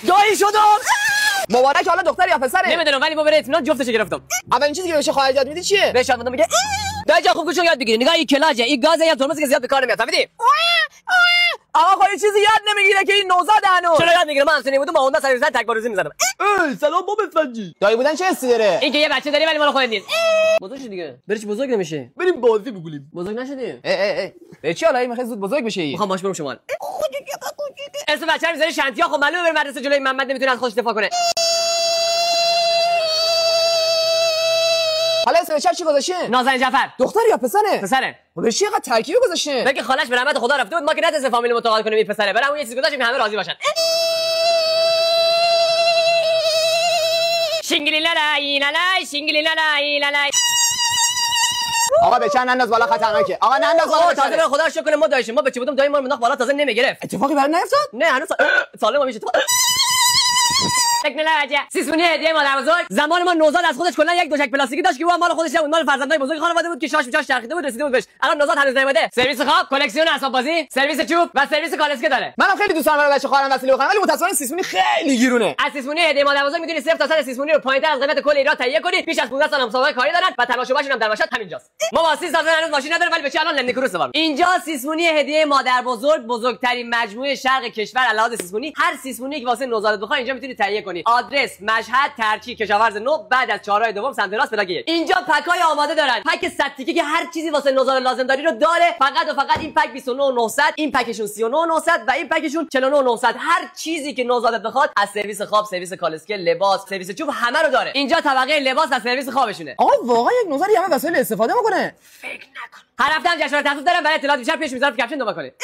دایی شدم. مبارک. حالا دختر یا پسره؟ نمیدونم ولی با بره اطمینان جفتش گرفتم. اولین چیزی که بهش خواهر یاد میدی چیه؟ بهش یاد میگه دایی جان خوب گوش یاد بگیری. نگاه این کلاجه، این گازه یا ترمزی که زیاد به کار نمیاد. فهمیدی؟ آقا خب چیزی یاد نمیگیره که این نوزاد هنوز. چرا یاد میگیره؟ من اصلا نمیدونم. با هوندا سر تک باروزی میزدم. سلام بابا فنجی. دایی بودن چه حسی داره؟ این که یه بچه داری ولی مال خودت نیست. بزرگ شدی دیگه. برش بزرگ نمیشه. بریم بازی بگولیم. بزرگ نشدی. به چی حالا این میخواد زود بزرگ بشه؟ میخوام باش برم شمال. اسم بچه‌م میذاری شنتیا. خب معلومه بره مدرسه جلوی محمد نمیتونه از خودش دفاع کنه. حالا اسم بچه‌ش چی گذاشته؟ نازنین جعفر. دختر یا پسره؟ پسره. خودش چقدر ترکیب گذاشته؟ بگه خالش به رحمت خدا رفته بود، ما که نتونستیم فامیل متقاعد کنیم این پسره. برام اون یه چیزی گذاشتیم که همه راضی باشن. شینگلی لا لا شینگلی لا لا. آقا بچه ننداز بالا خطرناکه. آقا ننداز بالا. تازه به خدا شکر کنه ما داشتیم. ما بچه بودم دایی ما رو منداخت بالا تازه نمیگرفت. اتفاقی برام نیفتاد؟ نه هنوز سالم میشه. تکنولوژی سیسمونی هدیه مادر بزرگ. زمان ما نوزاد از خودش کلا یک دوشک پلاستیکی داشت که اون مال خودش نبود، مال فرزندای بزرگ خانواده بود که شاش میچاش چرخیده بود رسیده بود بهش. الان نوزاد هنوز نیومده. سرویس خواب، کلکسیون اسباب بازی، سرویس چوب و سرویس کالسکه داره. منم خیلی دوست دارم بچه خواهرم وسیله بخرم ولی متأسفانه سیسمونی خیلی گیرونه. از سیسمونی هدیه مادر بزرگ میتونی 0 تا 100 سیسمونی رو پایینتر از قیمت کل ایران تهیه کنی. بیش از 15 سال مسابقه کاری دارن و تماشاگرشون هم در مشهد همینجاست. ما با 30 سال هنوز ماشین نداریم ولی بچه الان لندکروس داریم. اینجا سیسمونی هدیه مادر بزرگ، بزرگترین مجموعه شرق کشور علاوه سیسمونی. هر سیسمونی که واسه نوزادت بخوای اینجا میتونی تهیه کنی. آدرس مشهد ترچی کشاورز نو بعد از چهارراه دوم سمت راست پلاک 1. اینجا پکای آماده دارن. پک 100 تیکه که هر چیزی واسه نوزاد لازم داری رو داره. فقط و فقط این پک 29900، این پکشون 39900 و این پکشون 49900. هر چیزی که نوزادت بخواد از سرویس خواب، سرویس کالسکه، لباس، سرویس چوب همه رو داره. اینجا طبقه لباس و سرویس خوابشونه. آقا واقعا یک نوزادی همه وسایل استفاده میکنه؟ فکر نکن. هر هفته هم جشنواره تخفیف دارن. برای اطلاعات بیشتر پیش میذارم تو کپشن دنبال کنید.